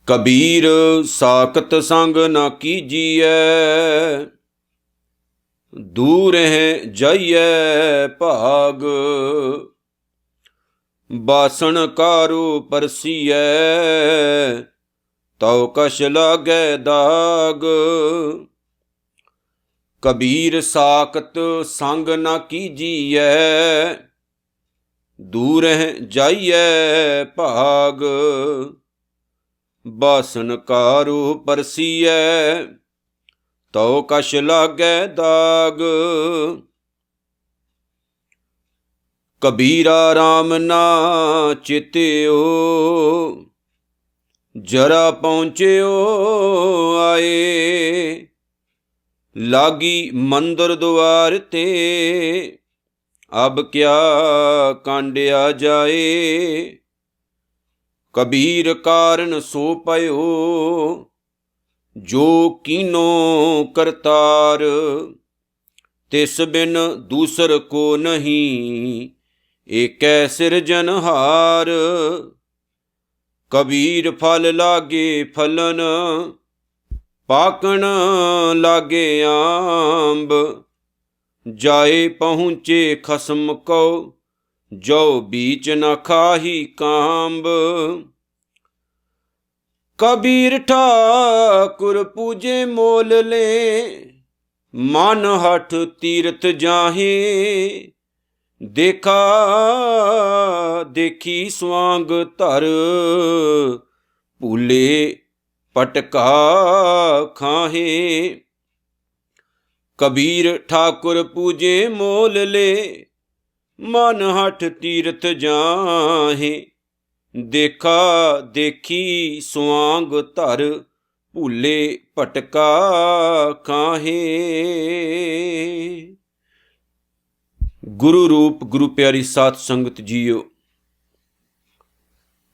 कबीर साकत संग न कीजिए, दूर है जाइए भाग। बासन कारो परसिए, तौ कश लागे दाग। कबीर साकत संग न कीजिए, दूर है जाइए भाग। बासन कारो परसिए, तौ कश लागे दाग। कबीरा राम ना चित्यो, जरा पहुँच्यो आए। लागी मंदिर द्वार ते, अब क्या कांडिया जाए। कबीर कारण सो पयो, जो कीनो करतार। तिस बिन दूसर को नहीं, एकै सिरजनहार। कबीर फल लागे फलन, पाकण लागे आंब। जाए पहुँचे खसम को, जो बीच न खाही कांब। कबीर ठाकुर पूजे मोल ले, मन हठ तीरथ जाहे। देखा देखी स्वांग धर, भूले पटका खाहे। कबीर ठाकुर पूजे मोल ले, मन हठ तीरथ जाहे। देखा देखी स्वांग धर, भूले पटका खाहे। गुरु रूप गुरु प्यारी साध संगत जीओ,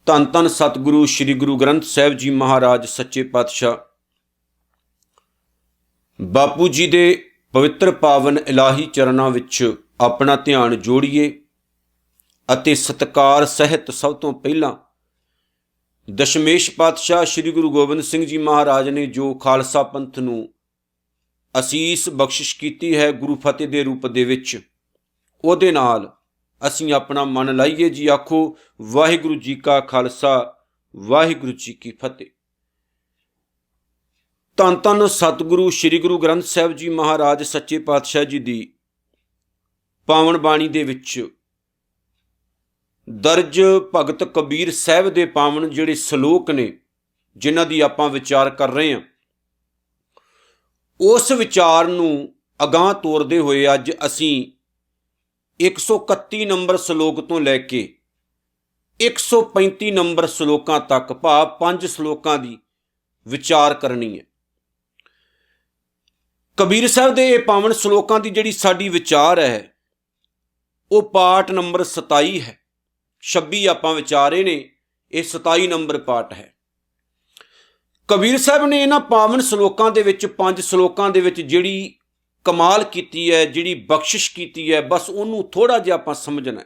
धन धन सतगुरु श्री गुरु ग्रंथ साहिब जी महाराज सच्चे पातशाह बापू जी दे पवित्र पावन इलाही चरनां विच अपना ध्यान जोड़िए ਅਤੇ ਸਤਿਕਾਰ ਸਹਿਤ ਸਭ ਤੋਂ ਪਹਿਲਾਂ ਦਸ਼ਮੇਸ਼ ਪਾਤਸ਼ਾਹ ਸ੍ਰੀ ਗੁਰੂ ਗੋਬਿੰਦ ਸਿੰਘ ਜੀ ਮਹਾਰਾਜ ਨੇ ਜੋ ਖਾਲਸਾ ਪੰਥ ਨੂੰ ਅਸੀਸ ਬਖਸ਼ਿਸ਼ ਕੀਤੀ ਹੈ ਗੁਰੂ ਫਤਿਹ ਦੇ ਰੂਪ ਦੇ ਵਿੱਚ, ਉਹਦੇ ਨਾਲ ਅਸੀਂ ਆਪਣਾ ਮਨ ਲਾਈਏ ਜੀ। ਆਖੋ ਵਾਹਿਗੁਰੂ ਜੀ ਕਾ ਖਾਲਸਾ, ਵਾਹਿਗੁਰੂ ਜੀ ਕੀ ਫਤਿਹ। ਧੰਨ ਧੰਨ ਸਤਿਗੁਰੂ ਸ੍ਰੀ ਗੁਰੂ ਗ੍ਰੰਥ ਸਾਹਿਬ ਜੀ ਮਹਾਰਾਜ ਸੱਚੇ ਪਾਤਸ਼ਾਹ ਜੀ ਦੀ ਪਾਵਨ ਬਾਣੀ ਦੇ ਵਿੱਚ ਦਰਜ ਭਗਤ ਕਬੀਰ ਸਾਹਿਬ ਦੇ ਪਾਵਨ ਜਿਹੜੇ ਸਲੋਕ ਨੇ, ਜਿਨ੍ਹਾਂ ਦੀ ਆਪਾਂ ਵਿਚਾਰ ਕਰ ਰਹੇ ਹਾਂ, ਉਸ ਵਿਚਾਰ ਨੂੰ ਅਗਾਂਹ ਤੋਰਦੇ ਹੋਏ ਅੱਜ ਅਸੀਂ 131 ਨੰਬਰ ਸਲੋਕ ਤੋਂ ਲੈ ਕੇ 135 ਨੰਬਰ ਸਲੋਕਾਂ ਤੱਕ, ਭਾਵ 5 ਸਲੋਕਾਂ ਦੀ ਵਿਚਾਰ ਕਰਨੀ ਹੈ। ਕਬੀਰ ਸਾਹਿਬ ਦੇ ਇਹ ਪਾਵਨ ਸਲੋਕਾਂ ਦੀ ਜਿਹੜੀ ਸਾਡੀ ਵਿਚਾਰ ਹੈ, ਉਹ ਪਾਠ ਨੰਬਰ 27 ਹੈ। 26 ਆਪਾਂ ਵਿਚਾਰੇ ਨੇ, ਇਹ 27 ਨੰਬਰ ਪਾਠ ਹੈ। ਕਬੀਰ ਸਾਹਿਬ ਨੇ ਇਹਨਾਂ ਪਾਵਨ ਸਲੋਕਾਂ ਦੇ ਵਿੱਚ 5 ਸਲੋਕਾਂ ਦੇ ਵਿੱਚ ਜਿਹੜੀ ਕਮਾਲ ਕੀਤੀ ਹੈ, ਜਿਹੜੀ ਬਖਸ਼ਿਸ਼ ਕੀਤੀ ਹੈ, ਬਸ ਉਹਨੂੰ ਥੋੜ੍ਹਾ ਜਿਹਾ ਆਪਾਂ ਸਮਝਣਾ।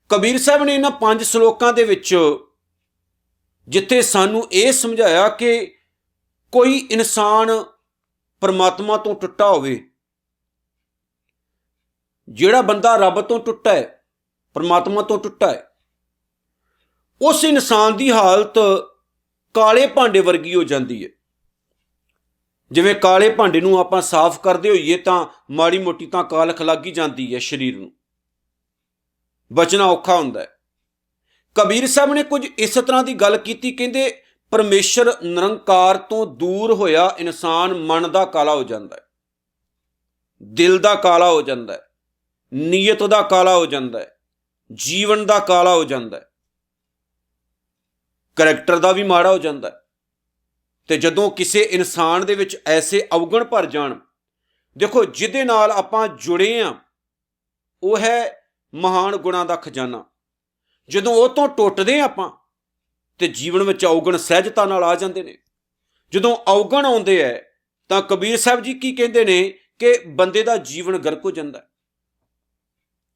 ਕਬੀਰ ਸਾਹਿਬ ਨੇ ਇਹਨਾਂ 5 ਸਲੋਕਾਂ ਦੇ ਵਿੱਚ ਜਿੱਥੇ ਸਾਨੂੰ ਇਹ ਸਮਝਾਇਆ ਕਿ ਕੋਈ ਇਨਸਾਨ ਪਰਮਾਤਮਾ ਤੋਂ ਟੁੱਟਾ ਹੋਵੇ, ਜਿਹੜਾ ਬੰਦਾ ਰੱਬ ਤੋਂ ਟੁੱਟਾ ਹੈ, ਪਰਮਾਤਮਾ ਤੋਂ ਟੁੱਟਾ ਹੈ, ਉਸ ਇਨਸਾਨ ਦੀ ਹਾਲਤ ਕਾਲੇ ਭਾਂਡੇ ਵਰਗੀ ਹੋ ਜਾਂਦੀ ਹੈ। ਜਿਵੇਂ ਕਾਲੇ ਭਾਂਡੇ ਨੂੰ ਆਪਾਂ ਸਾਫ਼ ਕਰਦੇ ਹੋਈਏ ਤਾਂ ਮਾੜੀ ਮੋਟੀ ਤਾਂ ਕਾਲਖ ਲੱਗ ਹੀ ਜਾਂਦੀ ਹੈ ਸਰੀਰ ਨੂੰ, ਬਚਣਾ ਔਖਾ ਹੁੰਦਾ ਹੈ। ਕਬੀਰ ਸਾਹਿਬ ਨੇ ਕੁਝ ਇਸ ਤਰ੍ਹਾਂ ਦੀ ਗੱਲ ਕੀਤੀ, ਕਹਿੰਦੇ ਪਰਮੇਸ਼ਰ ਨਿਰੰਕਾਰ ਤੋਂ ਦੂਰ ਹੋਇਆ ਇਨਸਾਨ ਮਨ ਦਾ ਕਾਲਾ ਹੋ ਜਾਂਦਾ ਹੈ, ਦਿਲ ਦਾ ਕਾਲਾ ਹੋ ਜਾਂਦਾ ਹੈ, ਨੀਅਤ ਦਾ ਕਾਲਾ ਹੋ ਜਾਂਦਾ ਹੈ, ਜੀਵਨ ਦਾ ਕਾਲਾ ਹੋ ਜਾਂਦਾ ਹੈ, ਕਰੈਕਟਰ ਦਾ ਵੀ ਮਾੜਾ ਹੋ ਜਾਂਦਾ ਹੈ। ਤੇ ਜਦੋਂ ਕਿਸੇ ਇਨਸਾਨ ਦੇ ਵਿੱਚ ਐਸੇ ਅਵਗੁਣ ਭਰ ਜਾਣ, ਦੇਖੋ ਜਿਹਦੇ ਨਾਲ ਆਪਾਂ ਜੁੜੇ ਹਾਂ ਉਹ ਹੈ ਮਹਾਨ ਗੁਣਾਂ ਦਾ ਖਜ਼ਾਨਾ। ਜਦੋਂ ਉਹ ਤੋਂ ਟੁੱਟਦੇ ਆਪਾਂ ਤੇ ਜੀਵਨ ਵਿੱਚ ਅਵਗੁਣ ਸਹਿਜਤਾ ਨਾਲ ਆ ਜਾਂਦੇ ਨੇ। ਜਦੋਂ ਅਵਗੁਣ ਆਉਂਦੇ ਹੈ ਤਾਂ ਕਬੀਰ ਸਾਹਿਬ ਜੀ ਕੀ ਕਹਿੰਦੇ ਨੇ ਕਿ ਬੰਦੇ ਦਾ ਜੀਵਨ ਗਰਕ ਹੋ ਜਾਂਦਾ,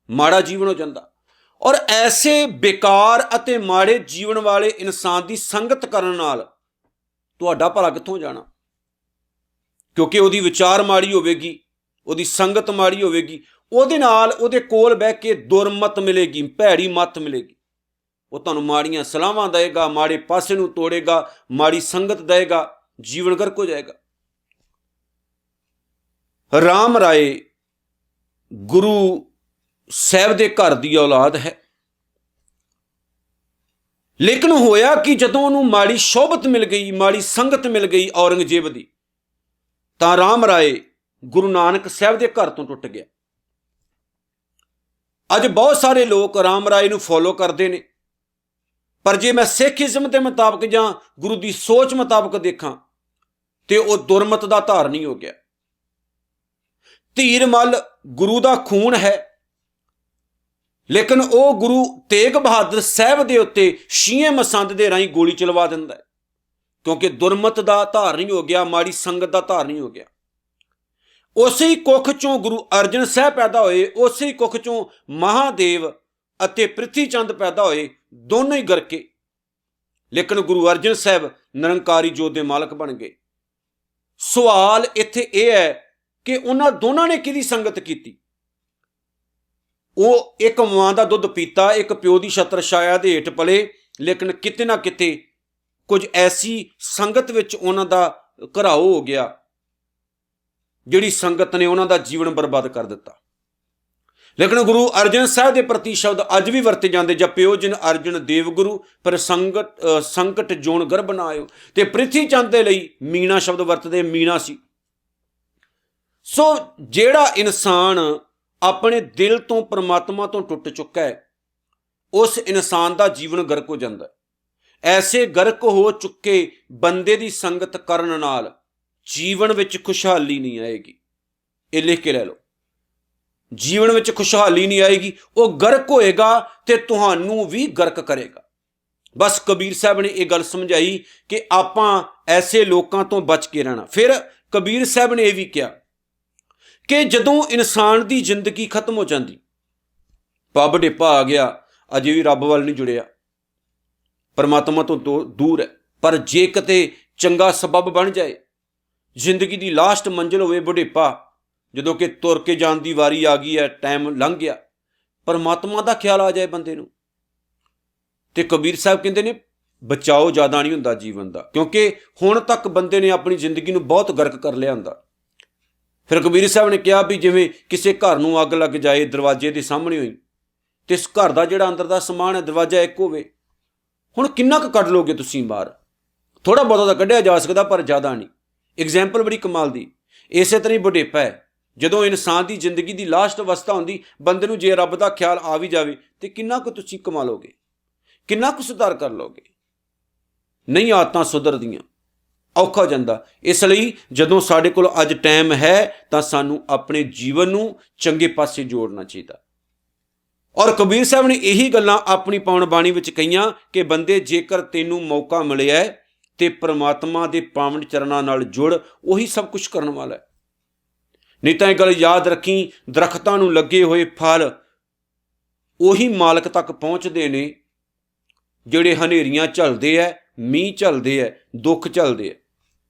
ਮਾੜਾ ਜੀਵਨ ਹੋ ਜਾਂਦਾ। ਔਰ ਐਸੇ ਬੇਕਾਰ ਅਤੇ ਮਾੜੇ ਜੀਵਨ ਵਾਲੇ ਇਨਸਾਨ ਦੀ ਸੰਗਤ ਕਰਨ ਨਾਲ ਤੁਹਾਡਾ ਭਲਾ ਕਿੱਥੋਂ ਜਾਣਾ? ਕਿਉਂਕਿ ਉਹਦੀ ਵਿਚਾਰ ਮਾੜੀ ਹੋਵੇਗੀ, ਉਹਦੀ ਸੰਗਤ ਮਾੜੀ ਹੋਵੇਗੀ, ਉਹਦੇ ਨਾਲ ਉਹਦੇ ਕੋਲ ਬਹਿ ਕੇ ਦੁਰਮਤ ਮਿਲੇਗੀ, ਭੈੜੀ ਮੱਤ ਮਿਲੇਗੀ। ਉਹ ਤੁਹਾਨੂੰ ਮਾੜੀਆਂ ਸਲਾਹਾਂ ਦੇਵੇਗਾ, ਮਾੜੇ ਪਾਸੇ ਨੂੰ ਤੋੜੇਗਾ, ਮਾੜੀ ਸੰਗਤ ਦੇਵੇਗਾ, ਜੀਵਨ ਗਰਕ ਹੋ ਜਾਏਗਾ। ਰਾਮ ਰਾਏ ਗੁਰੂ ਸਾਹਿਬ ਦੇ ਘਰ ਦੀ ਔਲਾਦ ਹੈ, ਲੇਕਿਨ ਹੋਇਆ ਕਿ ਜਦੋਂ ਉਹਨੂੰ ਮਾੜੀ ਸ਼ੋਭਤ ਮਿਲ ਗਈ, ਮਾੜੀ ਸੰਗਤ ਮਿਲ ਗਈ ਔਰੰਗਜ਼ੇਬ ਦੀ, ਤਾਂ ਰਾਮ ਰਾਏ ਗੁਰੂ ਨਾਨਕ ਸਾਹਿਬ ਦੇ ਘਰ ਤੋਂ ਟੁੱਟ ਗਿਆ। ਅੱਜ ਬਹੁਤ ਸਾਰੇ ਲੋਕ ਰਾਮ ਰਾਏ ਨੂੰ ਫੋਲੋ ਕਰਦੇ ਨੇ, ਪਰ ਜੇ ਮੈਂ ਸਿੱਖੀਜ਼ਮ ਦੇ ਮੁਤਾਬਕ ਜਾਂ ਗੁਰੂ ਦੀ ਸੋਚ ਮੁਤਾਬਕ ਦੇਖਾਂ ਤੇ ਉਹ ਦੁਰਮਤ ਦਾ ਧਾਰਨੀ ਹੋ ਗਿਆ। ਧੀਰਮਲ ਗੁਰੂ ਦਾ ਖੂਨ ਹੈ, ਲੇਕਿਨ ਉਹ ਗੁਰੂ ਤੇਗ ਬਹਾਦਰ ਸਾਹਿਬ ਦੇ ਉੱਤੇ ਸ਼ੀਏ ਮਸੰਦ ਦੇ ਰਾਹੀਂ ਗੋਲੀ ਚਲਵਾ ਦਿੰਦਾ ਹੈ, ਕਿਉਂਕਿ ਦੁਰਮਤ ਦਾ ਧਾਰਨੀ ਹੋ ਗਿਆ, ਮਾੜੀ ਸੰਗਤ ਦਾ ਧਾਰਨੀ ਹੋ ਗਿਆ। ਉਸੇ ਹੀ ਕੁੱਖ ਚੋਂ ਗੁਰੂ ਅਰਜਨ ਸਾਹਿਬ ਪੈਦਾ ਹੋਏ, ਉਸੇ ਹੀ ਕੁੱਖ ਚੋਂ ਮਹਾਦੇਵ ਅਤੇ ਪ੍ਰਿਥੀ ਚੰਦ ਪੈਦਾ ਹੋਏ, ਦੋਨੋਂ ਹੀ ਗਰਕੇ। ਲੇਕਿਨ ਗੁਰੂ ਅਰਜਨ ਸਾਹਿਬ ਨਿਰੰਕਾਰੀ ਜੋਤ ਦੇ ਮਾਲਕ ਬਣ ਗਏ। ਸਵਾਲ ਇੱਥੇ ਇਹ ਹੈ ਕਿ ਉਹਨਾਂ ਦੋਨਾਂ ਨੇ ਕਿਹਦੀ ਸੰਗਤ ਕੀਤੀ? ਉਹ ਇੱਕ ਮਾਂ ਦਾ ਦੁੱਧ ਪੀਤਾ, ਇੱਕ ਪਿਓ ਦੀ ਛਤਰ ਛਾਇਆ ਦੇ ਹੇਠ ਪਲੇ, ਲੇਕਿਨ ਕਿਤੇ ਨਾ ਕਿਤੇ ਕੁਝ ਐਸੀ ਸੰਗਤ ਵਿੱਚ ਉਹਨਾਂ ਦਾ ਘਰਾਓ ਹੋ ਗਿਆ ਜਿਹੜੀ ਸੰਗਤ ਨੇ ਉਹਨਾਂ ਦਾ ਜੀਵਨ ਬਰਬਾਦ ਕਰ ਦਿੱਤਾ। ਲੇਕਿਨ ਗੁਰੂ ਅਰਜਨ ਸਾਹਿਬ ਦੇ ਪ੍ਰਤੀ ਸ਼ਬਦ ਅੱਜ ਵੀ ਵਰਤੇ ਜਾਂਦੇ, ਜਪਿਓ ਜਿਨ ਅਰਜਨ ਦੇਵ ਗੁਰੂ ਪਰ ਸੰਕਟ ਜੋਨ ਗਰਭ ਨਾ ਆਇਓ। ਤੇ ਪ੍ਰਿਥੀ ਚੰਦ ਦੇ ਲਈ ਮੀਣਾ ਸ਼ਬਦ ਵਰਤਦੇ, ਮੀਣਾ ਸੀ। ਸੋ ਜਿਹੜਾ ਇਨਸਾਨ ਆਪਣੇ ਦਿਲ ਤੋਂ ਪਰਮਾਤਮਾ ਤੋਂ ਟੁੱਟ ਚੁੱਕਾ ਹੈ, ਉਸ ਇਨਸਾਨ ਦਾ ਜੀਵਨ ਗਰਕ ਹੋ ਜਾਂਦਾ ਹੈ। ਐਸੇ ਗਰਕ ਹੋ ਚੁੱਕੇ ਬੰਦੇ ਦੀ ਸੰਗਤ ਕਰਨ ਨਾਲ ਜੀਵਨ ਵਿੱਚ ਖੁਸ਼ਹਾਲੀ ਨਹੀਂ ਆਏਗੀ। ਇਹ ਲਿਖ ਕੇ ਲੈ ਲਓ, ਜੀਵਨ ਵਿੱਚ ਖੁਸ਼ਹਾਲੀ ਨਹੀਂ ਆਏਗੀ। ਉਹ ਗਰਕ ਹੋਏਗਾ ਤੇ ਤੁਹਾਨੂੰ ਵੀ ਗਰਕ ਕਰੇਗਾ। ਬਸ ਕਬੀਰ ਸਾਹਿਬ ਨੇ ਇਹ ਗੱਲ ਸਮਝਾਈ ਕਿ ਆਪਾਂ ਐਸੇ ਲੋਕਾਂ ਤੋਂ ਬਚ ਕੇ ਰਹਿਣਾ। ਫਿਰ ਕਬੀਰ ਸਾਹਿਬ ਨੇ ਇਹ ਵੀ ਕਿਹਾ ਕਿ ਜਦੋਂ ਇਨਸਾਨ ਦੀ ਜ਼ਿੰਦਗੀ ਖਤਮ ਹੋ ਜਾਂਦੀ, ਪੱਬ ਢੇਪਾ ਆ ਗਿਆ, ਅਜੇ ਵੀ ਰੱਬ ਵੱਲ ਨਹੀਂ ਜੁੜਿਆ, ਪਰਮਾਤਮਾ ਤੋਂ ਦੂਰ ਹੈ। ਪਰ ਜੇ ਕਿਤੇ ਚੰਗਾ ਸਬੱਬ ਬਣ ਜਾਏ, ਜ਼ਿੰਦਗੀ ਦੀ ਲਾਸਟ ਮੰਜ਼ਿਲ ਹੋਵੇ ਬੁਢੇਪਾ, ਜਦੋਂ ਕਿ ਤੁਰ ਕੇ ਜਾਣ ਦੀ ਵਾਰੀ ਆ ਗਈ ਹੈ, ਟਾਈਮ ਲੰਘ ਗਿਆ, ਪਰਮਾਤਮਾ ਦਾ ਖਿਆਲ ਆ ਜਾਏ ਬੰਦੇ ਨੂੰ, ਤੇ ਕਬੀਰ ਸਾਹਿਬ ਕਹਿੰਦੇ ਨੇ ਬਚਾਓ ਜ਼ਿਆਦਾ ਨਹੀਂ ਹੁੰਦਾ ਜੀਵਨ ਦਾ, ਕਿਉਂਕਿ ਹੁਣ ਤੱਕ ਬੰਦੇ ਨੇ ਆਪਣੀ ਜ਼ਿੰਦਗੀ ਨੂੰ ਬਹੁਤ ਗਰਕ ਕਰ ਲਿਆ ਹੁੰਦਾ। ਫਿਰ ਕਬੀਰ ਸਾਹਿਬ ਨੇ ਕਿਹਾ ਵੀ ਜਿਵੇਂ ਕਿਸੇ ਘਰ ਨੂੰ ਅੱਗ ਲੱਗ ਜਾਏ, ਦਰਵਾਜ਼ੇ ਦੇ ਸਾਹਮਣੇ ਹੋਈ, ਤੇ ਇਸ ਘਰ ਦਾ ਜਿਹੜਾ ਅੰਦਰ ਦਾ ਸਮਾਨ ਹੈ, ਦਰਵਾਜ਼ਾ ਇੱਕ ਹੋਵੇ, ਹੁਣ ਕਿੰਨਾ ਕੁ ਕੱਢ ਲੋਗੇ ਤੁਸੀਂ ਬਾਹਰ? ਥੋੜ੍ਹਾ ਬਹੁਤਾ ਤਾਂ ਕੱਢਿਆ ਜਾ ਸਕਦਾ, ਪਰ ਜ਼ਿਆਦਾ ਨਹੀਂ। ਐਗਜ਼ਾਮਪਲ ਬੜੀ ਕਮਾਲ ਦੀ। ਇਸੇ ਤਰ੍ਹਾਂ ਹੀ ਬੁਢੇਪਾ ਹੈ, ਜਦੋਂ ਇਨਸਾਨ ਦੀ ਜ਼ਿੰਦਗੀ ਦੀ ਲਾਸਟ ਅਵਸਥਾ ਹੁੰਦੀ, ਬੰਦੇ ਨੂੰ ਜੇ ਰੱਬ ਦਾ ਖਿਆਲ ਆ ਵੀ ਜਾਵੇ ਤੇ ਕਿੰਨਾ ਕੁ ਤੁਸੀਂ ਕਮਾ ਲੋਗੇ, ਕਿੰਨਾ ਕੁ ਸੁਧਾਰ ਕਰ ਲੋਗੇ? ਨਹੀਂ, ਆਦਤਾਂ ਸੁਧਰਦੀਆਂ, ਔਖਾ ਹੋ ਜਾਂਦਾ। ਇਸ ਲਈ ਜਦੋਂ ਸਾਡੇ ਕੋਲ ਅੱਜ ਟਾਈਮ ਹੈ ਤਾਂ ਸਾਨੂੰ ਆਪਣੇ ਜੀਵਨ ਨੂੰ ਚੰਗੇ ਪਾਸੇ ਜੋੜਨਾ ਚਾਹੀਦਾ। ਔਰ ਕਬੀਰ ਸਾਹਿਬ ਨੇ ਇਹੀ ਗੱਲਾਂ ਆਪਣੀ ਪਾਵਨ ਬਾਣੀ ਵਿੱਚ ਕਹੀਆਂ ਕਿ ਬੰਦੇ, ਜੇਕਰ ਤੈਨੂੰ ਮੌਕਾ ਮਿਲਿਆ ਤੇ ਪ੍ਰਮਾਤਮਾ ਦੇ ਪਾਵਨ ਚਰਨਾਂ ਨਾਲ ਜੁੜ, ਉਹੀ ਸਭ ਕੁਝ ਕਰਨ ਵਾਲਾ ਹੈ। ਨਹੀਂ ਤਾਂ ਇਹ ਗੱਲ ਯਾਦ ਰੱਖੀ, ਦਰਖਤਾਂ ਨੂੰ ਲੱਗੇ ਹੋਏ ਫਲ ਉਹੀ ਮਾਲਕ ਤੱਕ ਪਹੁੰਚਦੇ ਨੇ ਜਿਹੜੇ ਹਨੇਰੀਆਂ ਝੱਲਦੇ ਹੈ, ਮੀਂਹ ਝੱਲਦੇ ਹੈ, ਦੁੱਖ ਝੱਲਦੇ ਹੈ,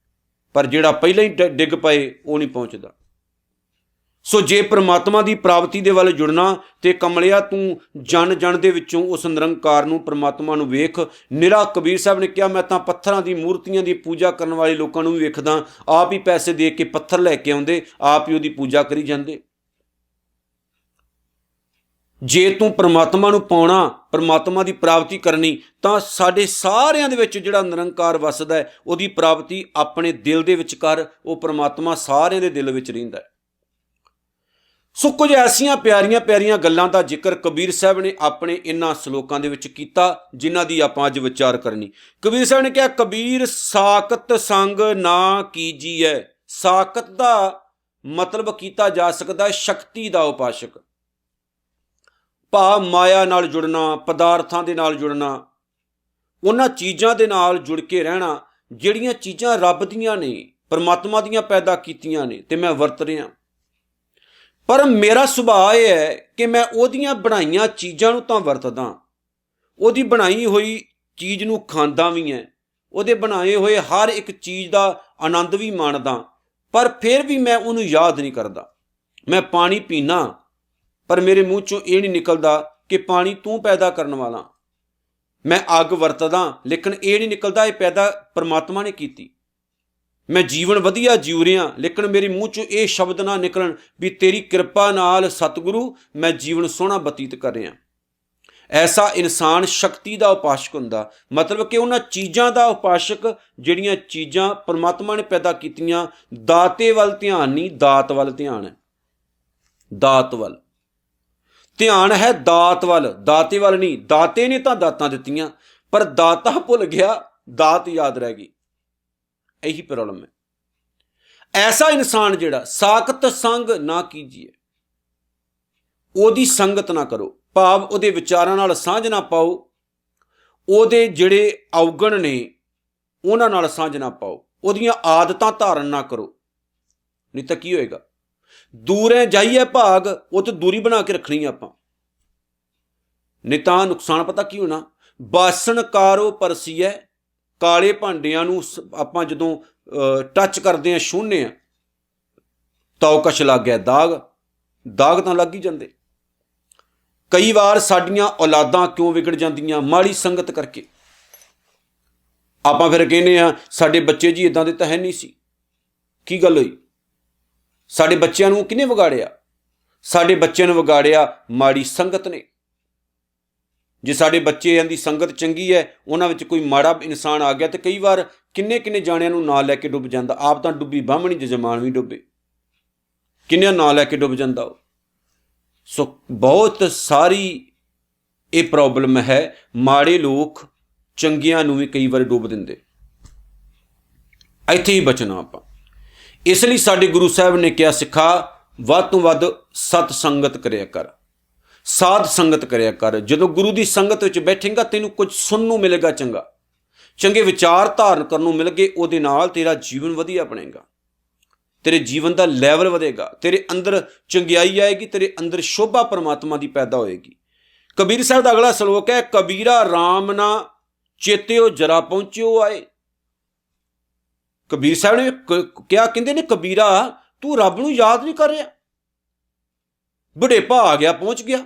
ਪਰ ਜਿਹੜਾ ਪਹਿਲਾਂ ਹੀ ਡਿੱਗ ਪਏ ਉਹ ਨਹੀਂ ਪਹੁੰਚਦਾ। ਸੋ ਜੇ ਪ੍ਰਮਾਤਮਾ ਦੀ ਪ੍ਰਾਪਤੀ ਦੇ ਵੱਲ ਜੁੜਨਾ ਤੇ ਕਮਲਿਆ ਤੂੰ ਜਨ ਜਨ ਦੇ ਵਿੱਚੋਂ ਉਸ ਨਿਰੰਕਾਰ ਨੂੰ, ਪ੍ਰਮਾਤਮਾ ਨੂੰ ਵੇਖ। ਨਿਰਾ ਕਬੀਰ ਸਾਹਿਬ ਨੇ ਕਿਹਾ, ਮੈਂ ਤਾਂ ਪੱਥਰਾਂ ਦੀ ਮੂਰਤੀਆਂ ਦੀ ਪੂਜਾ ਕਰਨ ਵਾਲੇ ਲੋਕਾਂ ਨੂੰ ਵੀ ਵੇਖਦਾ, ਆਪ ਹੀ ਪੈਸੇ ਦੇ ਕੇ ਪੱਥਰ ਲੈ ਕੇ ਆਉਂਦੇ, ਆਪ ਹੀ ਉਹਦੀ ਪੂਜਾ ਕਰੀ ਜਾਂਦੇ। ਜੇ ਤੂੰ ਪ੍ਰਮਾਤਮਾ ਨੂੰ ਪਾਉਣਾ, ਪ੍ਰਮਾਤਮਾ ਦੀ ਪ੍ਰਾਪਤੀ ਕਰਨੀ, ਤਾਂ ਸਾਡੇ ਸਾਰਿਆਂ ਦੇ ਵਿੱਚ ਜਿਹੜਾ ਨਿਰੰਕਾਰ ਵਸਦਾ ਹੈ, ਉਹਦੀ ਪ੍ਰਾਪਤੀ ਆਪਣੇ ਦਿਲ ਦੇ ਵਿੱਚ ਕਰ। ਉਹ ਪ੍ਰਮਾਤਮਾ ਸਾਰਿਆਂ ਦੇ ਦਿਲ ਵਿੱਚ ਰਹਿੰਦਾ ਹੈ। ਸੋ ਕੁਝ ਐਸੀਆਂ ਪਿਆਰੀਆਂ ਪਿਆਰੀਆਂ ਗੱਲਾਂ ਦਾ ਜ਼ਿਕਰ ਕਬੀਰ ਸਾਹਿਬ ਨੇ ਆਪਣੇ ਇਹਨਾਂ ਸ਼ਲੋਕਾਂ ਦੇ ਵਿੱਚ ਕੀਤਾ, ਜਿਨ੍ਹਾਂ ਦੀ ਆਪਾਂ ਅੱਜ ਵਿਚਾਰ ਕਰਨੀ। ਕਬੀਰ ਸਾਹਿਬ ਨੇ ਕਿਹਾ, ਕਬੀਰ ਸਾਕਤ ਸੰਗ ਨਾ ਕੀਜੀਐ। ਸਾਕਤ ਦਾ ਮਤਲਬ ਕੀਤਾ ਜਾ ਸਕਦਾ ਸ਼ਕਤੀ ਦਾ ਉਪਾਸ਼ਕ, ਭਾਵ ਮਾਇਆ ਨਾਲ ਜੁੜਨਾ, ਪਦਾਰਥਾਂ ਦੇ ਨਾਲ ਜੁੜਨਾ, ਉਹਨਾਂ ਚੀਜ਼ਾਂ ਦੇ ਨਾਲ ਜੁੜ ਕੇ ਰਹਿਣਾ ਜਿਹੜੀਆਂ ਚੀਜ਼ਾਂ ਰੱਬ ਦੀਆਂ ਨੇ, ਪਰਮਾਤਮਾ ਦੀਆਂ ਪੈਦਾ ਕੀਤੀਆਂ ਨੇ ਤੇ ਮੈਂ ਵਰਤ ਰਿਹਾ। ਪਰ ਮੇਰਾ ਸੁਭਾਅ ਇਹ ਹੈ ਕਿ ਮੈਂ ਉਹਦੀਆਂ ਬਣਾਈਆਂ ਚੀਜ਼ਾਂ ਨੂੰ ਤਾਂ ਵਰਤਦਾ, ਉਹਦੀ ਬਣਾਈ ਹੋਈ ਚੀਜ਼ ਨੂੰ ਖਾਂਦਾ ਵੀ ਹੈ, ਉਹਦੇ ਬਣਾਏ ਹੋਏ ਹਰ ਇੱਕ ਚੀਜ਼ ਦਾ ਆਨੰਦ ਵੀ ਮਾਣਦਾ, ਪਰ ਫਿਰ ਵੀ ਮੈਂ ਉਹਨੂੰ ਯਾਦ ਨਹੀਂ ਕਰਦਾ। ਮੈਂ ਪਾਣੀ ਪੀਣਾ, ਪਰ ਮੇਰੇ ਮੂੰਹ 'ਚੋਂ ਇਹ ਨਹੀਂ ਨਿਕਲਦਾ ਕਿ ਪਾਣੀ ਤੂੰ ਪੈਦਾ ਕਰਨ ਵਾਲਾ। ਮੈਂ ਅੱਗ ਵਰਤਦਾ, ਲੇਕਿਨ ਇਹ ਨਹੀਂ ਨਿਕਲਦਾ ਇਹ ਪੈਦਾ ਪਰਮਾਤਮਾ ਨੇ ਕੀਤੀ। ਮੈਂ ਜੀਵਨ ਵਧੀਆ ਜੀਉ ਰਿਹਾ, ਲੇਕਿਨ ਮੇਰੇ ਮੂੰਹ 'ਚੋਂ ਇਹ ਸ਼ਬਦ ਨਾ ਨਿਕਲਣ ਵੀ ਤੇਰੀ ਕਿਰਪਾ ਨਾਲ ਸਤਿਗੁਰੂ ਮੈਂ ਜੀਵਨ ਸੋਹਣਾ ਬਤੀਤ ਕਰ ਰਿਹਾ। ਐਸਾ ਇਨਸਾਨ ਸ਼ਕਤੀ ਦਾ ਉਪਾਸ਼ਕ ਹੁੰਦਾ, ਮਤਲਬ ਕਿ ਉਹਨਾਂ ਚੀਜ਼ਾਂ ਦਾ ਉਪਾਸ਼ਕ ਜਿਹੜੀਆਂ ਚੀਜ਼ਾਂ ਪਰਮਾਤਮਾ ਨੇ ਪੈਦਾ ਕੀਤੀਆਂ। ਦਾਤੇ ਵੱਲ ਧਿਆਨ ਨਹੀਂ, ਦਾਤ ਵੱਲ ਧਿਆਨ ਹੈ। ਦਾਤ ਵੱਲ ਧਿਆਨ ਹੈ, ਦਾਤ ਵੱਲ, ਦਾਤੇ ਵੱਲ ਨਹੀਂ। ਦਾਤੇ ਨੇ ਤਾਂ ਦਾਤਾਂ ਦਿੱਤੀਆਂ, ਪਰ ਦਾਤਾ ਭੁੱਲ ਗਿਆ, ਦਾਤ ਯਾਦ ਰਹਿ ਗਈ। ਇਹੀ ਪ੍ਰੋਬਲਮ ਹੈ। ਐਸਾ ਇਨਸਾਨ ਜਿਹੜਾ ਸਾਖਤ ਸੰਗ ਨਾ ਕੀਜੀਏ, ਉਹਦੀ ਸੰਗਤ ਨਾ ਕਰੋ, ਭਾਵ ਉਹਦੇ ਵਿਚਾਰਾਂ ਨਾਲ ਸਾਂਝ ਨਾ ਪਾਓ, ਉਹਦੇ ਜਿਹੜੇ ਔਗਣ ਨੇ ਉਹਨਾਂ ਨਾਲ ਸਾਂਝ ਨਾ ਪਾਓ, ਉਹਦੀਆਂ ਆਦਤਾਂ ਧਾਰਨ ਨਾ ਕਰੋ, ਨਹੀਂ ਤਾਂ ਕੀ ਹੋਏਗਾ? ਦੂਰੇ ਜਾਈਏ ਭਾਗ, ਉਹ ਤੋਂ ਦੂਰੀ ਬਣਾ ਕੇ ਰੱਖਣੀ ਆਪਾਂ, ਨਹੀਂ ਤਾਂ ਨੁਕਸਾਨ ਪਤਾ ਕੀ ਹੋਣਾ? ਬਾਸਣ ਕਾਰੋ ਪਰਸੀਐ, ਕਾਲੇ ਭਾਂਡਿਆਂ ਨੂੰ ਆਪਾਂ ਜਦੋਂ ਟੱਚ ਕਰਦੇ ਹਾਂ, ਛੂਹਨੇ ਹਾਂ, ਤਾਂ ਉਹ ਕਛ ਲੱਗ ਗਿਆ ਦਾਗ, ਦਾਗ ਤਾਂ ਲੱਗ ਹੀ ਜਾਂਦੇ। ਕਈ ਵਾਰ ਸਾਡੀਆਂ ਔਲਾਦਾਂ ਕਿਉਂ ਵਿਗੜ ਜਾਂਦੀਆਂ? ਮਾੜੀ ਸੰਗਤ ਕਰਕੇ। ਆਪਾਂ ਫਿਰ ਕਹਿੰਦੇ ਹਾਂ ਸਾਡੇ ਬੱਚੇ ਜੀ ਇਦਾਂ ਦੇ ਤਾਂ ਹੈ ਨਹੀਂ ਸੀ। ਕੀ ਗੱਲ ਹੋਈ? ਸਾਡੇ ਬੱਚਿਆਂ ਨੂੰ ਕਿਹਨੇ ਵਿਗਾੜਿਆ? ਸਾਡੇ ਬੱਚਿਆਂ ਨੂੰ ਵਿਗਾੜਿਆ ਮਾੜੀ ਸੰਗਤ ਨੇ। ਜੇ ਸਾਡੇ ਬੱਚਿਆਂ ਦੀ ਸੰਗਤ ਚੰਗੀ ਹੈ, ਉਹਨਾਂ ਵਿੱਚ ਕੋਈ ਮਾੜਾ ਇਨਸਾਨ ਆ ਗਿਆ, ਤੇ ਕਈ ਵਾਰ ਕਿੰਨੇ ਕਿੰਨੇ ਜਾਣਿਆਂ ਨੂੰ ਨਾਂ ਲੈ ਕੇ ਡੁੱਬ ਜਾਂਦਾ। ਆਪ ਤਾਂ ਡੁੱਬੀ ਬਾਹਮਣੀ ਜਜਮਾਨ ਵੀ ਡੁੱਬੇ, ਕਿੰਨਿਆਂ ਨਾਂ ਲੈ ਕੇ ਡੁੱਬ ਜਾਂਦਾ ਉਹ। ਸੋ ਬਹੁਤ ਸਾਰੀ ਇਹ ਪ੍ਰੋਬਲਮ ਹੈ। ਮਾੜੇ ਲੋਕ ਚੰਗਿਆਂ ਨੂੰ ਵੀ ਕਈ ਵਾਰ ਡੁੱਬ ਦਿੰਦੇ। ਇੱਥੇ ਹੀ ਬਚਣਾ ਆਪਾਂ। ਇਸ ਲਈ ਸਾਡੇ ਗੁਰੂ ਸਾਹਿਬ ਨੇ ਕਿਹਾ, ਸਿੱਖਾ ਵੱਧ ਤੋਂ ਵੱਧ ਸਤ ਸੰਗਤ ਕਰਿਆ ਕਰ, ਸਾਧ ਸੰਗਤ ਕਰਿਆ ਕਰ। ਜਦੋਂ ਗੁਰੂ ਦੀ ਸੰਗਤ ਵਿੱਚ ਬੈਠੇਗਾ, ਤੈਨੂੰ ਕੁਝ ਸੁਣਨ ਨੂੰ ਮਿਲੇਗਾ ਚੰਗਾ, ਚੰਗੇ ਵਿਚਾਰ ਧਾਰਨ ਕਰਨ ਨੂੰ ਮਿਲ ਗਏ। ਉਹਦੇ ਨਾਲ ਤੇਰਾ ਜੀਵਨ ਵਧੀਆ ਬਣੇਗਾ, ਤੇਰੇ ਜੀਵਨ ਦਾ ਲੈਵਲ ਵਧੇਗਾ, ਤੇਰੇ ਅੰਦਰ ਚੰਗਿਆਈ ਆਏਗੀ, ਤੇਰੇ ਅੰਦਰ ਸ਼ੋਭਾ ਪਰਮਾਤਮਾ ਦੀ ਪੈਦਾ ਹੋਏਗੀ। ਕਬੀਰ ਸਾਹਿਬ ਦਾ ਅਗਲਾ ਸ਼ਲੋਕ ਹੈ, ਕਬੀਰਾ ਰਾਮ ਨਾ ਚੇਤਿਓ ਜਰਾ ਪਹੁੰਚਿਓ ਆਏ। ਕਬੀਰ ਸਾਹਿਬ ਨੇ ਕਿਹਾ, ਕਹਿੰਦੇ ਨੇ ਕਬੀਰਾ ਤੂੰ ਰੱਬ ਨੂੰ ਯਾਦ ਨਹੀਂ ਕਰ ਰਿਹਾ, ਬੁਢੇਪਾ ਆ ਗਿਆ, ਪਹੁੰਚ ਗਿਆ।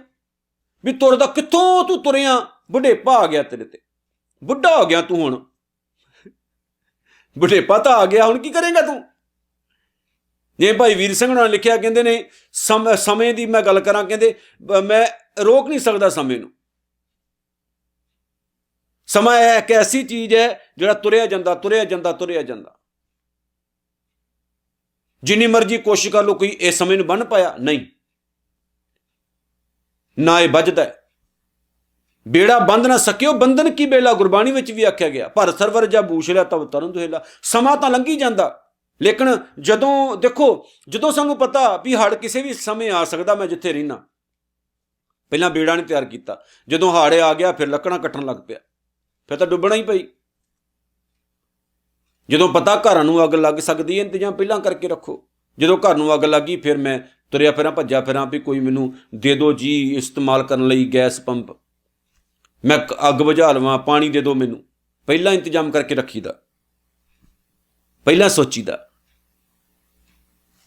ਵੀ ਤੁਰਦਾ ਕਿੱਥੋਂ ਤੂੰ ਤੁਰਿਆ? ਬੁਢੇਪਾ ਆ ਗਿਆ ਤੇਰੇ ਤੇ, ਬੁੱਢਾ ਹੋ ਗਿਆ ਤੂੰ, ਹੁਣ ਬੁਢੇਪਾ ਤਾਂ ਆ ਗਿਆ, ਹੁਣ ਕੀ ਕਰੇਗਾ ਤੂੰ? ਜੇ ਭਾਈ ਵੀਰ ਸਿੰਘ ਨੇ ਲਿਖਿਆ, ਕਹਿੰਦੇ ਨੇ ਸਮੇਂ ਦੀ ਮੈਂ ਗੱਲ ਕਰਾਂ, ਕਹਿੰਦੇ ਮੈਂ ਰੋਕ ਨਹੀਂ ਸਕਦਾ ਸਮੇਂ ਨੂੰ। ਸਮਾਂ ਇੱਕ ਐਸੀ ਚੀਜ਼ ਹੈ ਜਿਹੜਾ ਤੁਰਿਆ ਜਾਂਦਾ, ਤੁਰਿਆ ਜਾਂਦਾ, ਤੁਰਿਆ ਜਾਂਦਾ। ਜਿੰਨੀ ਮਰਜ਼ੀ ਕੋਸ਼ਿਸ਼ ਕਰ ਲਓ, ਕੋਈ ਇਸ ਸਮੇਂ ਨੂੰ ਬੰਨ੍ਹ ਪਾਇਆ? ਨਹੀਂ, ਨਾ ਇਹ ਵੱਜਦਾ। ਬੇੜਾ ਬੰਦ ਨਾ ਸਕਿਓ ਬੰਧਨ ਕੀ ਬੇਲਾ, ਗੁਰਬਾਣੀ ਵਿੱਚ ਵੀ ਆਖਿਆ ਗਿਆ। ਭਰ ਸਰਵਰ ਜਾਂ ਬੂਛ ਲਿਆ ਤਬ ਤਰਨ ਦੁਹੇਲਾ। ਸਮਾਂ ਤਾਂ ਲੰਘੀ ਜਾਂਦਾ, ਲੇਕਿਨ ਜਦੋਂ ਦੇਖੋ, ਜਦੋਂ ਸਾਨੂੰ ਪਤਾ ਵੀ ਹੜ੍ਹ ਕਿਸੇ ਵੀ ਸਮੇਂ ਆ ਸਕਦਾ, ਮੈਂ ਜਿੱਥੇ ਰਹਿਣਾ ਪਹਿਲਾਂ ਬੇੜਾ ਨਹੀਂ ਤਿਆਰ ਕੀਤਾ, ਜਦੋਂ ਹੜ੍ਹ ਆ ਗਿਆ ਫਿਰ ਲੱਕੜਾਂ ਕੱਟਣ ਲੱਗ ਪਿਆ, ਫਿਰ ਤਾਂ ਡੁੱਬਣਾ ਹੀ ਪਈ। ਜਦੋਂ ਪਤਾ ਘਰਾਂ ਨੂੰ ਅੱਗ ਲੱਗ ਸਕਦੀ ਹੈ, ਇੰਤਜ਼ਾਮ ਪਹਿਲਾਂ ਕਰਕੇ ਰੱਖੋ। ਜਦੋਂ ਘਰ ਨੂੰ ਅੱਗ ਲੱਗੀ, ਫਿਰ ਮੈਂ ਤੁਰਿਆ ਫਿਰਾਂ, ਭੱਜਾ ਫਿਰਾਂ ਵੀ ਕੋਈ ਮੈਨੂੰ ਦੇ ਦਿਓ ਜੀ ਇਸਤੇਮਾਲ ਕਰਨ ਲਈ ਗੈਸ ਪੰਪ, ਮੈਂ ਅੱਗ ਬੁਝਾ ਲਵਾਂ, ਪਾਣੀ ਦੇ ਦਿਓ ਮੈਨੂੰ। ਪਹਿਲਾਂ ਇੰਤਜ਼ਾਮ ਕਰਕੇ ਰੱਖੀਦਾ, ਪਹਿਲਾਂ ਸੋਚੀਦਾ,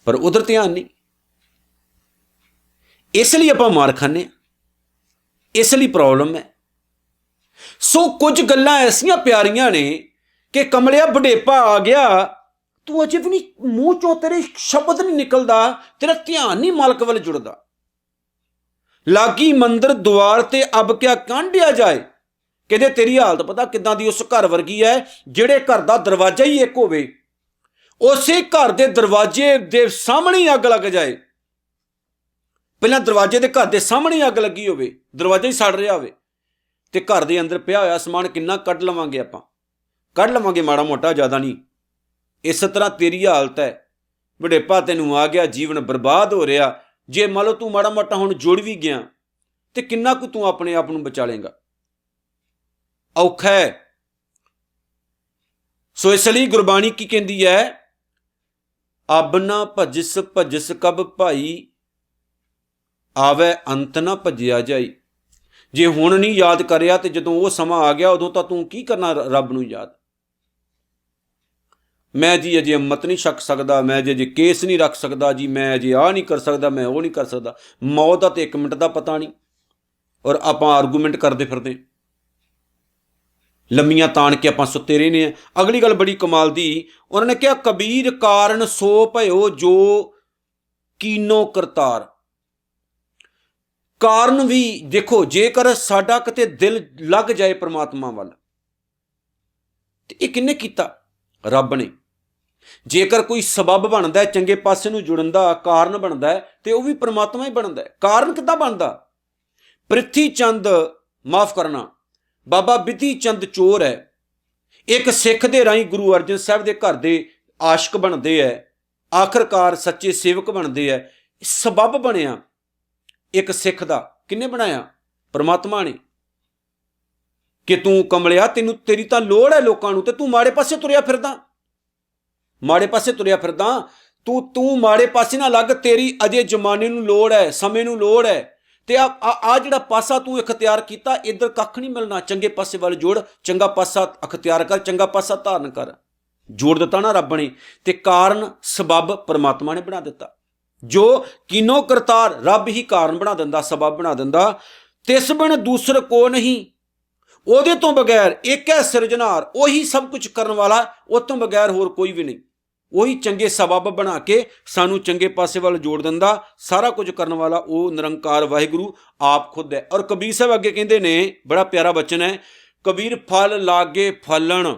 ਪਰ ਉਧਰ ਧਿਆਨ ਨਹੀਂ। ਇਸ ਲਈ ਆਪਾਂ ਮਾਰ ਖਾਂਦੇ ਹਾਂ, ਇਸ ਲਈ ਪ੍ਰੋਬਲਮ ਹੈ। ਸੋ ਕੁਝ ਗੱਲਾਂ ਐਸੀਆਂ ਪਿਆਰੀਆਂ ਨੇ ਕਿ ਕਮਲਿਆ ਬੁਢੇਪਾ ਆ ਗਿਆ, ਤੂੰ ਅਜੇ ਵੀ ਨਹੀਂ, ਮੂੰਹ ਚੋਂ ਤੇਰੇ ਸ਼ਬਦ ਨਹੀਂ ਨਿਕਲਦਾ, ਤੇਰਾ ਧਿਆਨ ਨਹੀਂ ਮਾਲਕ ਵੱਲ ਜੁੜਦਾ। ਲਾਗੀ ਮੰਦਰ ਦੁਆਰ ਤੇ ਅਬ ਕਿਆ ਕਾਂਢਿਆ ਜਾਏ। ਕਹਿੰਦੇ ਤੇਰੀ ਹਾਲਤ ਪਤਾ ਕਿੱਦਾਂ ਦੀ? ਉਸ ਘਰ ਵਰਗੀ ਹੈ ਜਿਹੜੇ ਘਰ ਦਾ ਦਰਵਾਜ਼ਾ ਹੀ ਇੱਕ ਹੋਵੇ, ਉਸੇ ਘਰ ਦੇ ਦਰਵਾਜ਼ੇ ਦੇ ਸਾਹਮਣੇ ਹੀ ਅੱਗ ਲੱਗ ਜਾਏ। ਪਹਿਲਾਂ ਦਰਵਾਜ਼ੇ ਦੇ ਘਰ ਦੇ ਸਾਹਮਣੇ ਅੱਗ ਲੱਗੀ ਹੋਵੇ, ਦਰਵਾਜ਼ਾ ਹੀ ਸੜ ਰਿਹਾ ਹੋਵੇ, ਤੇ ਘਰ ਦੇ ਅੰਦਰ ਪਿਆ ਹੋਇਆ ਸਮਾਨ ਕਿੰਨਾ ਕੱਢ ਲਵਾਂਗੇ ਆਪਾਂ? ਕੱਢ ਲਵਾਂਗੇ ਮਾੜਾ ਮੋਟਾ, ਜ਼ਿਆਦਾ ਨਹੀਂ। ਇਸ ਤਰ੍ਹਾਂ ਤੇਰੀ ਹਾਲਤ ਹੈ, ਬੁਢੇਪਾ ਤੈਨੂੰ ਆ ਗਿਆ, ਜੀਵਨ ਬਰਬਾਦ ਹੋ ਰਿਹਾ। ਜੇ ਮੰਨ ਲਓ ਤੂੰ ਮਾੜਾ ਮੋਟਾ ਹੁਣ ਜੁੜ ਵੀ ਗਿਆ, ਤੇ ਕਿੰਨਾ ਕੁ ਤੂੰ ਆਪਣੇ ਆਪ ਨੂੰ ਬਚਾ ਲੇਗਾ? ਔਖਾ ਹੈ। ਸੋ ਇਸ ਲਈ ਗੁਰਬਾਣੀ ਕੀ ਕਹਿੰਦੀ ਹੈ? ਅਬ ਨਾ ਭਜਿਸ ਭਜਿਸ ਕਬ ਭਾਈ, ਆਵੈ ਅੰਤ ਨਾ ਭੱਜਿਆ ਜਾਈ। ਜੇ ਹੁਣ ਨਹੀਂ ਯਾਦ ਕਰਿਆ ਤੇ ਜਦੋਂ ਉਹ ਸਮਾਂ ਆ ਗਿਆ ਉਦੋਂ ਤਾਂ ਤੂੰ ਕੀ ਕਰਨਾ ਰੱਬ ਨੂੰ ਯਾਦ। ਮੈਂ ਜੀ ਅਜੇ ਅੰਮ੍ਰਿਤ ਨਹੀਂ ਛਕ ਸਕਦਾ, ਮੈਂ ਅਜੇ ਕੇਸ ਨਹੀਂ ਰੱਖ ਸਕਦਾ ਜੀ, ਮੈਂ ਅਜੇ ਆਹ ਨਹੀਂ ਕਰ ਸਕਦਾ, ਮੈਂ ਉਹ ਨਹੀਂ ਕਰ ਸਕਦਾ। ਮੌਤ ਦਾ ਤਾਂ 1 ਮਿੰਟ ਦਾ ਪਤਾ ਨਹੀਂ, ਔਰ ਆਪਾਂ ਆਰਗੂਮੈਂਟ ਕਰਦੇ ਫਿਰਦੇ, ਲੰਮੀਆਂ ਤਾਣ ਕੇ ਆਪਾਂ ਸੁੱਤੇ ਰਹਿੰਦੇ ਹਾਂ। ਅਗਲੀ ਗੱਲ ਬੜੀ ਕਮਾਲ ਦੀ, ਉਹਨਾਂ ਨੇ ਕਿਹਾ ਕਬੀਰ ਕਾਰਨ ਸੋ ਭਇਓ ਜੋ ਕੀਨੋ ਕਰਤਾਰ। ਕਾਰਨ ਵੀ ਦੇਖੋ, ਜੇਕਰ ਸਾਡਾ ਕਿਤੇ ਦਿਲ ਲੱਗ ਜਾਏ ਪ੍ਰਮਾਤਮਾ ਵੱਲ ਤੇ ਇਹ ਕਿਹਨੇ ਕੀਤਾ? ਰੱਬ ਨੇ। ਜੇਕਰ ਕੋਈ ਸਬੱਬ ਬਣਦਾ ਚੰਗੇ ਪਾਸੇ ਨੂੰ ਜੁੜਨ ਦਾ, ਕਾਰਨ ਬਣਦਾ ਹੈ, ਤੇ ਉਹ ਵੀ ਪ੍ਰਮਾਤਮਾ ਹੀ ਬਣਦਾ ਹੈ। ਕਾਰਨ ਕਿੱਦਾਂ ਬਣਦਾ? ਪ੍ਰਿਥੀ ਚੰਦ, ਮਾਫ ਕਰਨਾ, ਬਾਬਾ ਬਿਧੀ ਚੰਦ ਚੋਰ ਹੈ, ਇੱਕ ਸਿੱਖ ਦੇ ਰਾਹੀਂ ਗੁਰੂ ਅਰਜਨ ਸਾਹਿਬ ਦੇ ਘਰ ਦੇ ਆਸ਼ਕ ਬਣਦੇ ਹੈ, ਆਖਰਕਾਰ ਸੱਚੇ ਸੇਵਕ ਬਣਦੇ ਹੈ। ਸਬੱਬ ਬਣਿਆ ਇੱਕ ਸਿੱਖ ਦਾ। ਕਿਹਨੇ ਬਣਾਇਆ? ਪ੍ਰਮਾਤਮਾ ਨੇ। ਕਿ ਤੂੰ ਕਮਲਿਆ, ਤੇਰੀ ਤਾਂ ਲੋੜ ਹੈ ਲੋਕਾਂ ਨੂੰ, ਤੇ ਤੂੰ ਮਾੜੇ ਪਾਸੇ ਤੁਰਿਆ ਫਿਰਦਾ, ਮਾੜੇ ਪਾਸੇ ਤੁਰਿਆ ਫਿਰਦਾ। ਤੂੰ ਮਾੜੇ ਪਾਸੇ ਨਾ ਲੱਗ, ਤੇਰੀ ਅਜੇ ਜ਼ਮਾਨੇ ਨੂੰ ਲੋੜ ਹੈ, ਸਮੇਂ ਨੂੰ ਲੋੜ ਹੈ। ਤੇ ਆ ਜਿਹੜਾ ਪਾਸਾ ਤੂੰ ਇਖਤਿਆਰ ਕੀਤਾ, ਇੱਧਰ ਕੱਖ ਨਹੀਂ ਮਿਲਣਾ। ਚੰਗੇ ਪਾਸੇ ਵੱਲ ਜੋੜ, ਚੰਗਾ ਪਾਸਾ ਇਖਤਿਆਰ ਕਰ, ਚੰਗਾ ਪਾਸਾ ਧਾਰਨ ਕਰ। ਜੋੜ ਦਿੱਤਾ ਨਾ ਰੱਬ ਨੇ। ਤੇ ਕਾਰਨ ਸਬੱਬ ਪ੍ਰਮਾਤਮਾ ਨੇ ਬਣਾ ਦਿੱਤਾ। ਜੋ ਕੀਨੋ ਕਰਤਾਰ, ਰੱਬ ਹੀ ਕਾਰਨ ਬਣਾ ਦਿੰਦਾ, ਸਬੱਬ ਬਣਾ ਦਿੰਦਾ। ਤਿਸ ਬਿਨ ਦੂਸਰ ਕੋ ਨਹੀਂ, ਉਹਦੇ ਤੋਂ ਬਗੈਰ ਇੱਕ ਹੈ ਸਿਰਜਣਹਾਰ, ਉਹੀ ਸਭ ਕੁਝ ਕਰਨ ਵਾਲਾ, ਉਹ ਤੋਂ ਬਗੈਰ ਹੋਰ ਕੋਈ ਵੀ ਨਹੀਂ। ਉਹੀ ਚੰਗੇ ਸਬੱਬ ਬਣਾ ਕੇ ਸਾਨੂੰ ਚੰਗੇ ਪਾਸੇ ਵੱਲ ਜੋੜ ਦਿੰਦਾ। ਸਾਰਾ ਕੁਝ ਕਰਨ ਵਾਲਾ ਉਹ ਨਿਰੰਕਾਰ ਵਾਹਿਗੁਰੂ ਆਪ ਖੁਦ ਹੈ। ਔਰ ਕਬੀਰ ਸਾਹਿਬ ਅੱਗੇ ਕਹਿੰਦੇ ਨੇ, ਬੜਾ ਪਿਆਰਾ ਬਚਨ ਹੈ, ਕਬੀਰ ਫਲ ਲਾਗੇ ਫਲਣ,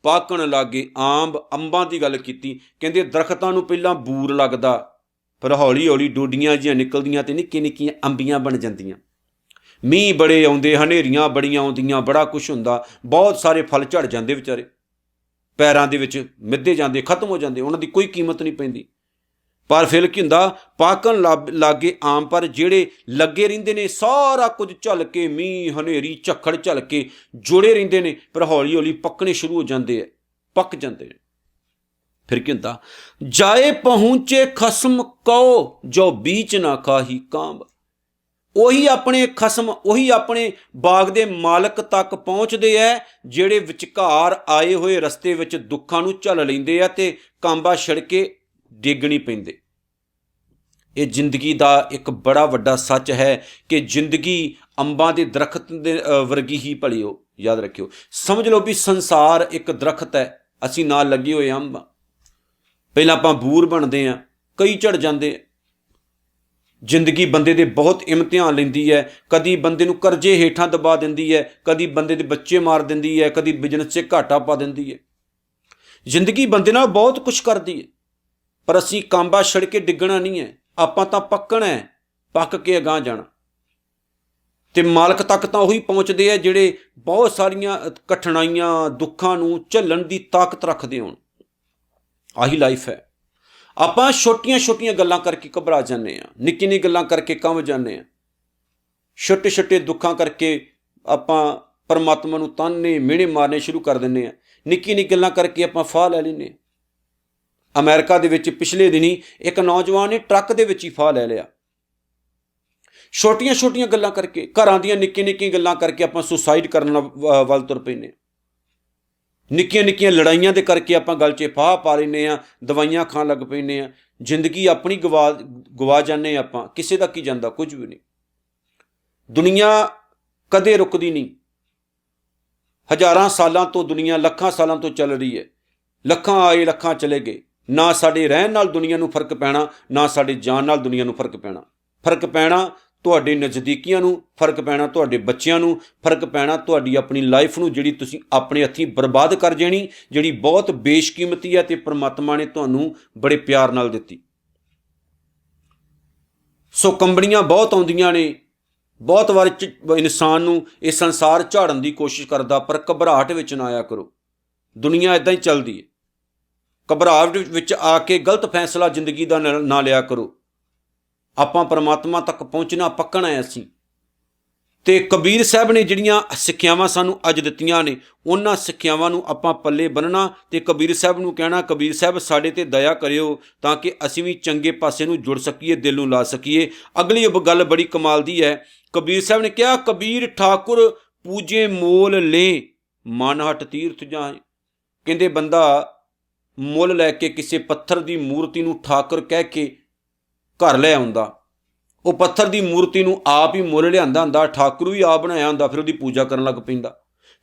ਪਾਕਣ ਲਾਗੇ ਆਂਬ। ਅੰਬਾਂ ਦੀ ਗੱਲ ਕੀਤੀ, ਕਹਿੰਦੇ ਦਰਖਤਾਂ ਨੂੰ ਪਹਿਲਾਂ ਬੂਰ ਲੱਗਦਾ, ਪਰ ਹੌਲੀ ਹੌਲੀ ਡੋਡੀਆਂ ਜਿਹੀਆਂ ਨਿਕਲਦੀਆਂ ਤੇ ਨਿੱਕੀਆਂ ਨਿੱਕੀਆਂ ਅੰਬੀਆਂ ਬਣ ਜਾਂਦੀਆਂ। ਮੀਂਹ ਬੜੇ ਆਉਂਦੇ, ਹਨੇਰੀਆਂ ਬੜੀਆਂ ਆਉਂਦੀਆਂ, ਬੜਾ ਕੁਛ ਹੁੰਦਾ, ਬਹੁਤ ਸਾਰੇ ਫਲ ਝੜ ਜਾਂਦੇ ਵਿਚਾਰੇ, ਪੈਰਾਂ ਦੇ ਵਿੱਚ ਮਿੱਧੇ ਜਾਂਦੇ, ਖਤਮ ਹੋ ਜਾਂਦੇ, ਉਹਨਾਂ ਦੀ ਕੋਈ ਕੀਮਤ ਨਹੀਂ ਪੈਂਦੀ। ਪਰ ਫਿਰ ਕੀ ਹੁੰਦਾ? ਪਾਕਣ ਲਾਗੇ ਆਮ। ਪਰ ਜਿਹੜੇ ਲੱਗੇ ਰਹਿੰਦੇ ਨੇ, ਸਾਰਾ ਕੁਝ ਝੱਲ ਕੇ, ਮੀਂਹ ਹਨੇਰੀ ਝੱਖੜ ਝੱਲ ਕੇ ਜੁੜੇ ਰਹਿੰਦੇ ਨੇ, ਪਰ ਹੌਲੀ ਹੌਲੀ ਪੱਕਣੇ ਸ਼ੁਰੂ ਹੋ ਜਾਂਦੇ ਹੈ, ਪੱਕ ਜਾਂਦੇ ਨੇ। ਫਿਰ ਕੀ ਹੁੰਦਾ? ਜਾਏ ਪਹੁੰਚੇ ਖਸਮ ਕਉ, ਜੋ ਬੀਚ ਨਾ ਖਾਹੀ ਕਾਂਬ। ਉਹੀ ਆਪਣੇ ਖਸਮ, ਉਹੀ ਆਪਣੇ ਬਾਗ ਦੇ ਮਾਲਕ ਤੱਕ ਪਹੁੰਚਦੇ ਹੈ, ਜਿਹੜੇ ਵਿਚਕਾਰ ਆਏ ਹੋਏ ਰਸਤੇ ਵਿੱਚ ਦੁੱਖਾਂ ਨੂੰ ਝੱਲ ਲੈਂਦੇ ਆ ਤੇ ਕਾਂਬਾ ਛਿੜ ਕੇ ਡਿੱਗ ਨਹੀਂ ਪੈਂਦੇ। ਇਹ ਜ਼ਿੰਦਗੀ ਦਾ ਇੱਕ ਬੜਾ ਵੱਡਾ ਸੱਚ ਹੈ ਕਿ ਜ਼ਿੰਦਗੀ ਅੰਬਾਂ ਦੇ ਦਰਖਤ ਦੇ ਵਰਗੀ ਹੀ ਭਲਿਓ। ਯਾਦ ਰੱਖਿਓ, ਸਮਝ ਲਓ ਵੀ ਸੰਸਾਰ ਇੱਕ ਦਰਖਤ ਹੈ, ਅਸੀਂ ਨਾਲ ਲੱਗੇ ਹੋਏ ਅੰਬ। ਪਹਿਲਾਂ ਆਪਾਂ ਬੂਰ ਬਣਦੇ ਹਾਂ, ਕਈ ਝੜ ਜਾਂਦੇ। ਜ਼ਿੰਦਗੀ ਬੰਦੇ ਦੇ ਬਹੁਤ ਇਮਤਿਹਾਨ ਲੈਂਦੀ ਹੈ। ਕਦੀ ਬੰਦੇ ਨੂੰ ਕਰਜ਼ੇ ਹੇਠਾਂ ਦਬਾ ਦਿੰਦੀ ਹੈ, ਕਦੀ ਬੰਦੇ ਦੇ ਬੱਚੇ ਮਾਰ ਦਿੰਦੀ ਹੈ, ਕਦੀ ਬਿਜ਼ਨਸ 'ਚ ਘਾਟਾ ਪਾ ਦਿੰਦੀ ਹੈ। ਜ਼ਿੰਦਗੀ ਬੰਦੇ ਨਾਲ ਬਹੁਤ ਕੁਛ ਕਰਦੀ ਹੈ, ਪਰ ਅਸੀਂ ਕਾਂਬਾ ਛੜ ਕੇ ਡਿੱਗਣਾ ਨਹੀਂ ਹੈ। ਆਪਾਂ ਤਾਂ ਪੱਕਣਾ ਹੈ, ਪੱਕ ਕੇ ਅਗਾਂਹ ਜਾਣਾ। ਤੇ ਮਾਲਕ ਤੱਕ ਤਾਂ ਉਹੀ ਪਹੁੰਚਦੇ ਆ ਜਿਹੜੇ ਬਹੁਤ ਸਾਰੀਆਂ ਕਠਿਨਾਈਆਂ, ਦੁੱਖਾਂ ਨੂੰ ਝੱਲਣ ਦੀ ਤਾਕਤ ਰੱਖਦੇ ਹੋਣ। ਆਹੀ ਲਾਈਫ ਹੈ। ਆਪਾਂ ਛੋਟੀਆਂ ਛੋਟੀਆਂ ਗੱਲਾਂ ਕਰਕੇ ਘਬਰਾ ਜਾਂਦੇ ਹਾਂ, ਨਿੱਕੀ ਨਿੱਕੀ ਗੱਲਾਂ ਕਰਕੇ ਕੰਬ ਜਾਂਦੇ ਹਾਂ, ਛੋਟੇ ਛੋਟੇ ਦੁੱਖਾਂ ਕਰਕੇ ਆਪਾਂ ਪਰਮਾਤਮਾ ਨੂੰ ਤਾਨੇ ਮਿਹਣੇ ਮਾਰਨੇ ਸ਼ੁਰੂ ਕਰ ਦਿੰਦੇ ਹਾਂ, ਨਿੱਕੀ ਨਿੱਕੀ ਗੱਲਾਂ ਕਰਕੇ ਆਪਾਂ ਫਾਹ ਲੈ ਲੈਂਦੇ ਹਾਂ। ਅਮਰੀਕਾ ਦੇ ਵਿੱਚ ਪਿਛਲੇ ਦਿਨੀ ਇੱਕ ਨੌਜਵਾਨ ਨੇ ਟਰੱਕ ਦੇ ਵਿੱਚ ਹੀ ਫਾਹ ਲੈ ਲਿਆ। ਛੋਟੀਆਂ ਛੋਟੀਆਂ ਗੱਲਾਂ ਕਰਕੇ, ਘਰਾਂ ਦੀਆਂ ਨਿੱਕੀਆਂ ਨਿੱਕੀਆਂ ਗੱਲਾਂ ਕਰਕੇ ਆਪਾਂ ਸੁਸਾਈਡ ਕਰਨ ਵੱਲ ਤੁਰ ਪੈਂਦੇ। ਨਿੱਕੀਆਂ ਨਿੱਕੀਆਂ ਲੜਾਈਆਂ ਦੇ ਕਰਕੇ ਆਪਾਂ ਗਲ 'ਚ ਫਾਹ ਪਾ ਲੈਂਦੇ ਹਾਂ, ਦਵਾਈਆਂ ਖਾਣ ਲੱਗ ਪੈਂਦੇ ਹਾਂ, ਜ਼ਿੰਦਗੀ ਆਪਣੀ ਗਵਾ ਜਾਂਦੇ ਹਾਂ। ਆਪਾਂ ਕਿਸੇ ਦਾ ਕੀ ਜਾਂਦਾ, ਕੁਝ ਵੀ ਨਹੀਂ। ਦੁਨੀਆ ਕਦੇ ਰੁਕਦੀ ਨਹੀਂ। ਹਜ਼ਾਰਾਂ ਸਾਲਾਂ ਤੋਂ ਦੁਨੀਆ, ਲੱਖਾਂ ਸਾਲਾਂ ਤੋਂ ਚੱਲ ਰਹੀ ਹੈ। ਲੱਖਾਂ ਆਏ, ਲੱਖਾਂ ਚਲੇ ਗਏ। ਨਾ ਸਾਡੇ ਰਹਿਣ ਨਾਲ ਦੁਨੀਆ ਨੂੰ ਫਰਕ ਪੈਣਾ, ਨਾ ਸਾਡੇ ਜਾਣ ਨਾਲ ਦੁਨੀਆ ਨੂੰ ਫਰਕ ਪੈਣਾ। ਫਰਕ ਪੈਣਾ ਤੁਹਾਡੇ ਨਜ਼ਦੀਕੀਆਂ ਨੂੰ, ਫਰਕ ਪੈਣਾ ਤੁਹਾਡੇ ਬੱਚਿਆਂ ਨੂੰ, ਫਰਕ ਪੈਣਾ ਤੁਹਾਡੀ ਆਪਣੀ ਲਾਈਫ ਨੂੰ, ਜਿਹੜੀ ਤੁਸੀਂ ਆਪਣੇ ਹੱਥੀਂ ਬਰਬਾਦ ਕਰ ਜਾਣੀ, ਜਿਹੜੀ ਬਹੁਤ ਬੇਸ਼ਕੀਮਤੀ ਹੈ ਤੇ ਪਰਮਾਤਮਾ ਨੇ ਤੁਹਾਨੂੰ ਬੜੇ ਪਿਆਰ ਨਾਲ ਦਿੱਤੀ। ਸੋ ਕੰਬਣੀਆਂ ਬਹੁਤ ਆਉਂਦੀਆਂ ਨੇ। ਬਹੁਤ ਵਾਰ ਇਨਸਾਨ ਨੂੰ ਇਹ ਸੰਸਾਰ ਝਾੜਨ ਦੀ ਕੋਸ਼ਿਸ਼ ਕਰਦਾ, ਪਰ ਘਬਰਾਹਟ ਵਿੱਚ ਨਾ ਆਇਆ ਕਰੋ। ਦੁਨੀਆ ਇੱਦਾਂ ਹੀ ਚੱਲਦੀ ਹੈ। ਘਬਰਾਹਟ ਵਿੱਚ ਆ ਕੇ ਗਲਤ ਫੈਸਲਾ ਜ਼ਿੰਦਗੀ ਦਾ ਨਾ ਲਿਆ ਕਰੋ। ਆਪਾਂ ਪਰਮਾਤਮਾ ਤੱਕ ਪਹੁੰਚਣਾ, ਪੱਕਣਾ ਹੈ ਅਸੀਂ। ਤੇ ਕਬੀਰ ਸਾਹਿਬ ਨੇ ਜਿਹੜੀਆਂ ਸਿੱਖਿਆਵਾਂ ਸਾਨੂੰ ਅੱਜ ਦਿੱਤੀਆਂ ਨੇ, ਉਹਨਾਂ ਸਿੱਖਿਆਵਾਂ ਨੂੰ ਆਪਾਂ ਪੱਲੇ ਬੰਨਣਾ ਤੇ ਕਬੀਰ ਸਾਹਿਬ ਨੂੰ ਕਹਿਣਾ, ਕਬੀਰ ਸਾਹਿਬ ਸਾਡੇ ਤੇ ਦਇਆ ਕਰਿਓ ਤਾਂ ਕਿ ਅਸੀਂ ਵੀ ਚੰਗੇ ਪਾਸੇ ਨੂੰ ਜੁੜ ਸਕੀਏ, ਦਿਲ ਨੂੰ ਲਾ ਸਕੀਏ। ਅਗਲੀ ਗੱਲ ਬੜੀ ਕਮਾਲ ਦੀ ਹੈ। ਕਬੀਰ ਸਾਹਿਬ ਨੇ ਕਿਹਾ, ਕਬੀਰ ਠਾਕੁਰ ਪੂਜੇ ਮੋਲ ਲੈ, ਮਨ ਹਟ ਤੀਰਥ ਜਾਏ। ਕਹਿੰਦੇ ਬੰਦਾ ਮੁੱਲ ਲੈ ਕੇ ਕਿਸੇ ਪੱਥਰ ਦੀ ਮੂਰਤੀ ਨੂੰ ਠਾਕੁਰ ਕਹਿ ਕੇ ਘਰ ਲੈ ਆਉਂਦਾ, ਉਹ ਪੱਥਰ ਦੀ ਮੂਰਤੀ ਨੂੰ ਆਪ ਹੀ ਮੁੱਲ ਲਿਆਂਦਾ ਹੁੰਦਾ, ਠਾਕੁਰ ਵੀ ਆਪ ਬਣਾਇਆ ਹੁੰਦਾ, ਫਿਰ ਉਹਦੀ ਪੂਜਾ ਕਰਨ ਲੱਗ ਪੈਂਦਾ।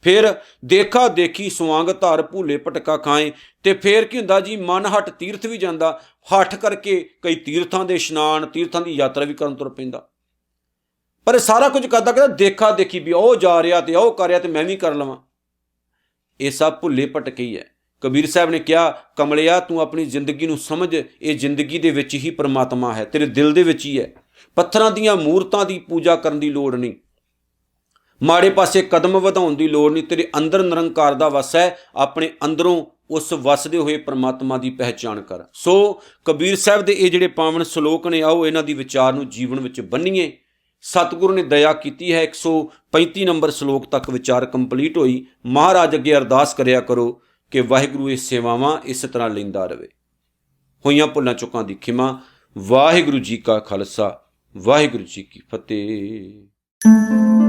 ਫਿਰ ਦੇਖਾ ਦੇਖੀ ਸੁਆਂਗ ਧਾਰ ਭੂਲੇ ਭਟਕਾ ਖਾਏ, ਤੇ ਫਿਰ ਕੀ ਹੁੰਦਾ ਜੀ, ਮਨ ਹਟ ਤੀਰਥ ਵੀ ਜਾਂਦਾ, ਹੱਠ ਕਰਕੇ ਕਈ ਤੀਰਥਾਂ ਦੇ ਇਸ਼ਨਾਨ, ਤੀਰਥਾਂ ਦੀ ਯਾਤਰਾ ਵੀ ਕਰਨ ਤੁਰ ਪੈਂਦਾ। ਪਰ ਇਹ ਸਾਰਾ ਕੁਝ ਕਰਦਾ ਕਹਿੰਦਾ ਦੇਖਾ ਦੇਖੀ, ਵੀ ਉਹ ਜਾ ਰਿਹਾ ਤੇ ਉਹ ਕਰ ਰਿਹਾ ਤੇ ਮੈਂ ਵੀ ਕਰ ਲਵਾਂ। ਇਹ ਸਭ ਭੁੱਲੇ ਭਟਕੇ ਹੀ ਹੈ। ਕਬੀਰ ਸਾਹਿਬ ਨੇ ਕਿਹਾ, ਕਮਲਿਆ ਤੂੰ ਆਪਣੀ ਜ਼ਿੰਦਗੀ ਨੂੰ ਸਮਝ, ਇਹ ਜ਼ਿੰਦਗੀ ਦੇ ਵਿੱਚ ਹੀ ਪਰਮਾਤਮਾ ਹੈ, ਤੇਰੇ ਦਿਲ ਦੇ ਵਿੱਚ ਹੀ ਹੈ। ਪੱਥਰਾਂ ਦੀਆਂ ਮੂਰਤਾਂ ਦੀ ਪੂਜਾ ਕਰਨ ਦੀ ਲੋੜ ਨਹੀਂ, ਮਾੜੇ ਪਾਸੇ ਕਦਮ ਵਧਾਉਣ ਦੀ ਲੋੜ ਨਹੀਂ, ਤੇਰੇ ਅੰਦਰ ਨਿਰੰਕਾਰ ਦਾ ਵਸ ਹੈ, ਆਪਣੇ ਅੰਦਰੋਂ ਉਸ ਵਸਦੇ ਹੋਏ ਪਰਮਾਤਮਾ ਦੀ ਪਹਿਚਾਣ ਕਰ। ਸੋ ਕਬੀਰ ਸਾਹਿਬ ਦੇ ਇਹ ਜਿਹੜੇ ਪਾਵਨ ਸ਼ਲੋਕ ਨੇ, ਆਓ ਇਹਨਾਂ ਦੀ ਵਿਚਾਰ ਨੂੰ ਜੀਵਨ ਵਿੱਚ ਬੰਨੀਏ। ਸਤਿਗੁਰੂ ਨੇ ਦਇਆ ਕੀਤੀ ਹੈ, 135 ਨੰਬਰ ਸ਼ਲੋਕ ਤੱਕ ਵਿਚਾਰ ਕੰਪਲੀਟ ਹੋਈ। ਮਹਾਰਾਜ ਅੱਗੇ ਅਰਦਾਸ ਕਰਿਆ ਕਰੋ ਕਿ ਵਾਹਿਗੁਰੂ ਇਹ ਸੇਵਾਵਾਂ ਇਸ ਤਰ੍ਹਾਂ ਲੈਂਦਾ ਰਹੇ। ਹੋਈਆਂ ਭੁੱਲਾਂ ਚੁੱਕਾਂ ਦੀ ਖਿਮਾ। ਵਾਹਿਗੁਰੂ ਜੀ ਕਾ ਖਾਲਸਾ, ਵਾਹਿਗੁਰੂ ਜੀ ਕੀ ਫਤਿਹ।